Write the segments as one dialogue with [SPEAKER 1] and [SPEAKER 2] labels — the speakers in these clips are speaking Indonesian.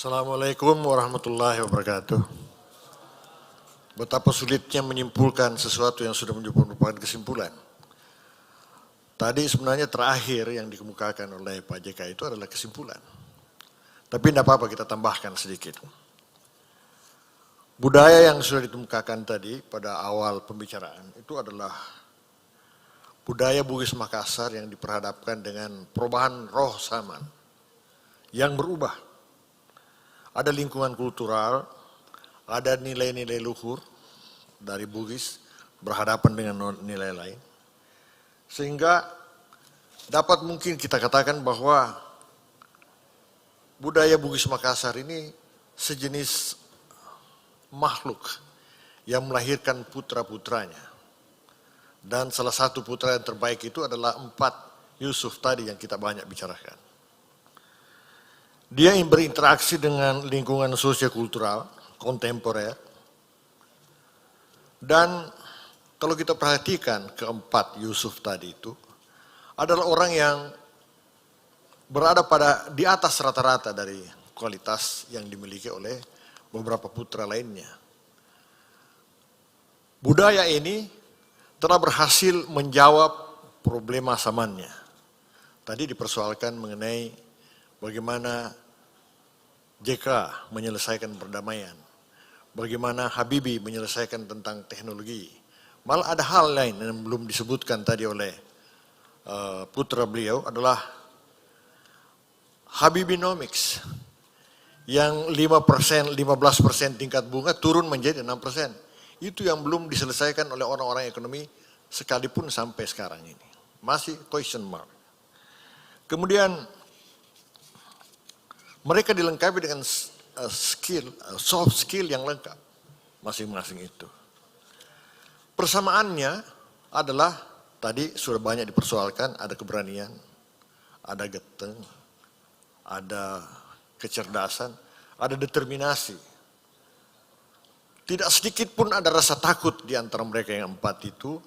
[SPEAKER 1] Assalamualaikum warahmatullahi wabarakatuh. Betapa sulitnya menyimpulkan sesuatu yang sudah merupakan kesimpulan. Tadi sebenarnya terakhir yang dikemukakan oleh Pak JK itu adalah kesimpulan. Tapi tidak apa-apa, kita tambahkan sedikit. Budaya yang sudah dikemukakan tadi pada awal pembicaraan itu adalah budaya Bugis Makassar yang diperhadapkan dengan perubahan roh zaman yang berubah. Ada lingkungan kultural, ada nilai-nilai luhur dari Bugis berhadapan dengan nilai lain. Sehingga dapat mungkin kita katakan bahwa budaya Bugis Makassar ini sejenis makhluk yang melahirkan putra-putranya. Dan salah satu putra yang terbaik itu adalah 4 Yusuf tadi yang kita banyak bicarakan. Dia yang berinteraksi dengan lingkungan sosiokultural kontemporer. Dan kalau kita perhatikan keempat Yusuf tadi itu adalah orang yang berada di atas rata-rata dari kualitas yang dimiliki oleh beberapa putra lainnya. Budaya ini telah berhasil menjawab problema zamannya. Tadi dipersoalkan mengenai bagaimana JK menyelesaikan perdamaian, bagaimana Habibie menyelesaikan tentang teknologi. Malah ada hal lain yang belum disebutkan tadi oleh putra beliau adalah Habibienomics yang 5%, 15% tingkat bunga turun menjadi 6%. Itu yang belum diselesaikan oleh orang-orang ekonomi sekalipun sampai sekarang ini. Masih question mark. Kemudian mereka dilengkapi dengan soft skill yang lengkap masing-masing itu. Persamaannya adalah tadi sudah banyak dipersoalkan, ada keberanian, ada geteng, ada kecerdasan, ada determinasi. Tidak sedikit pun ada rasa takut di antara mereka yang 4 itu,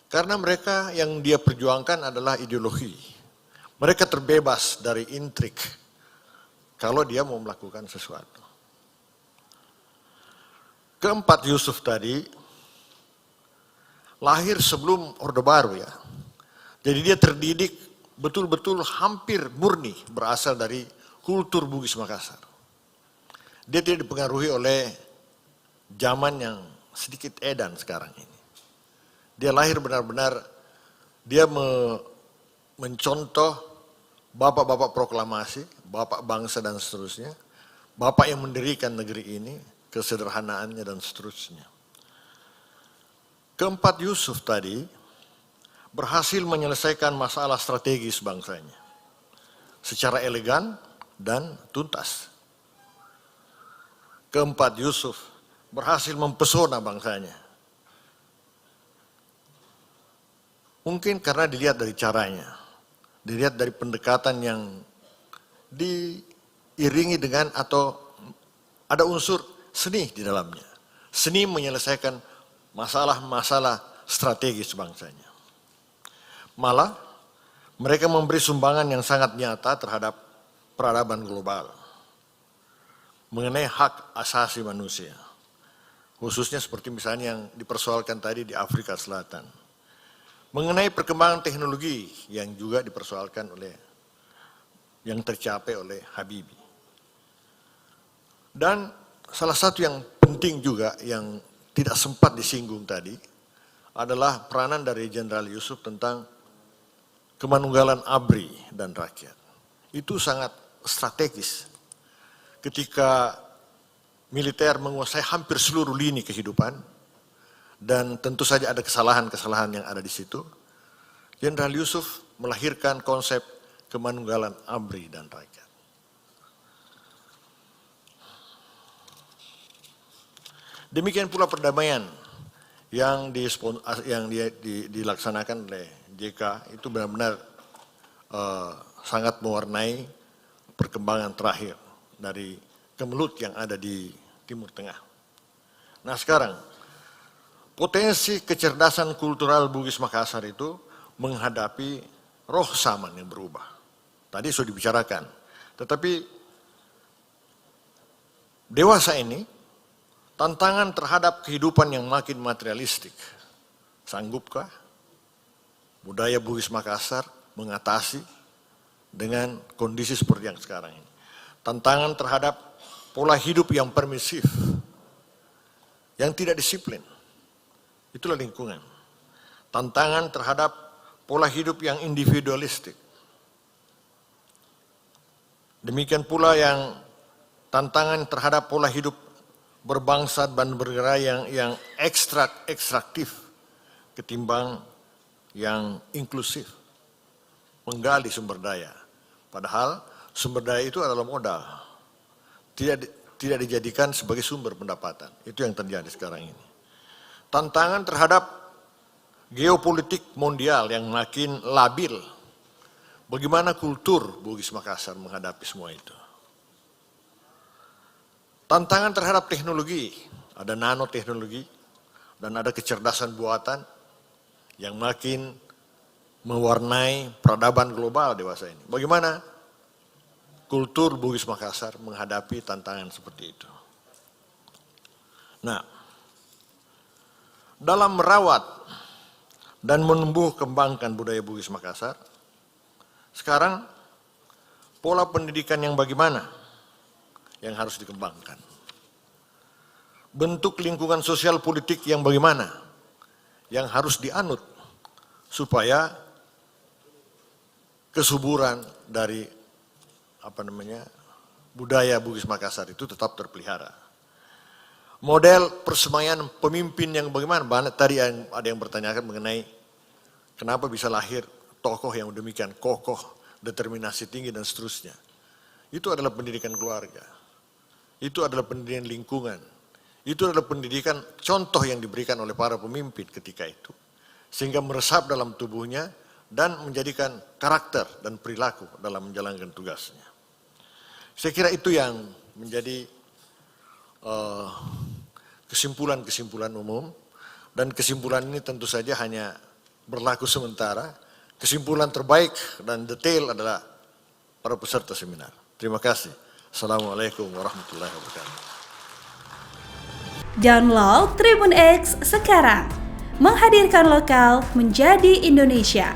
[SPEAKER 1] karena mereka yang dia perjuangkan adalah ideologi. Mereka terbebas dari intrik kalau dia mau melakukan sesuatu. Keempat Yusuf tadi lahir sebelum Orde Baru ya. Jadi dia terdidik betul-betul hampir murni berasal dari kultur Bugis Makassar. Dia tidak dipengaruhi oleh zaman yang sedikit edan sekarang ini. Dia lahir benar-benar, dia mencontoh bapak-bapak proklamasi, bapak bangsa dan seterusnya, bapak yang mendirikan negeri ini, kesederhanaannya dan seterusnya. Keempat Yusuf tadi berhasil menyelesaikan masalah strategis bangsanya secara elegan dan tuntas. Keempat Yusuf berhasil mempesona bangsanya. Mungkin karena dilihat dari caranya, dilihat dari pendekatan yang diiringi dengan atau ada unsur seni di dalamnya. Seni menyelesaikan masalah-masalah strategis bangsanya. Malah mereka memberi sumbangan yang sangat nyata terhadap peradaban global mengenai hak asasi manusia. Khususnya seperti misalnya yang dipersoalkan tadi di Afrika Selatan. Mengenai perkembangan teknologi yang juga dipersoalkan oleh, yang tercapai oleh Habibie. Dan salah satu yang penting juga yang tidak sempat disinggung tadi adalah peranan dari Jenderal Yusuf tentang kemanunggalan ABRI dan rakyat. Itu sangat strategis. Ketika militer menguasai hampir seluruh lini kehidupan, dan tentu saja ada kesalahan-kesalahan yang ada di situ, Jenderal Yusuf melahirkan konsep kemanunggalan ABRI dan rakyat. Demikian pula perdamaian yang dilaksanakan oleh JK itu benar-benar sangat mewarnai perkembangan terakhir dari kemelut yang ada di Timur Tengah. Nah sekarang, potensi kecerdasan kultural Bugis Makassar itu menghadapi roh zaman yang berubah. Tadi sudah dibicarakan. Tetapi dewasa ini, tantangan terhadap kehidupan yang makin materialistik. Sanggupkah budaya Bugis Makassar mengatasi dengan kondisi seperti yang sekarang ini? Tantangan terhadap pola hidup yang permisif, yang tidak disiplin, itulah lingkungan. Tantangan terhadap pola hidup yang individualistik. Demikian pula yang tantangan terhadap pola hidup berbangsa dan bernegara yang ekstraktif ketimbang yang inklusif, menggali sumber daya. Padahal sumber daya itu adalah modal, tidak dijadikan sebagai sumber pendapatan. Itu yang terjadi sekarang ini. Tantangan terhadap geopolitik mondial yang makin labil. Bagaimana kultur Bugis Makassar menghadapi semua itu? Tantangan terhadap teknologi, ada nanoteknologi dan ada kecerdasan buatan yang makin mewarnai peradaban global dewasa ini. Bagaimana kultur Bugis Makassar menghadapi tantangan seperti itu? Nah, dalam merawat dan menumbuh kembangkan budaya Bugis Makassar, sekarang pola pendidikan yang bagaimana yang harus dikembangkan? Bentuk lingkungan sosial politik yang bagaimana yang harus dianut supaya kesuburan dari budaya Bugis Makassar itu tetap terpelihara. Model persemaian pemimpin yang bagaimana? Tadi ada yang bertanyakan mengenai kenapa bisa lahir tokoh yang demikian kokoh, determinasi tinggi dan seterusnya. Itu adalah pendidikan keluarga. Itu adalah pendidikan lingkungan. Itu adalah pendidikan contoh yang diberikan oleh para pemimpin ketika itu. Sehingga meresap dalam tubuhnya dan menjadikan karakter dan perilaku dalam menjalankan tugasnya. Saya kira itu yang menjadi kesimpulan-kesimpulan umum. Dan kesimpulan ini tentu saja hanya berlaku sementara. Kesimpulan terbaik dan detail adalah para peserta seminar. Terima kasih. Assalamualaikum warahmatullahi wabarakatuh.
[SPEAKER 2] Download Tribun X sekarang, menghadirkan lokal menjadi Indonesia.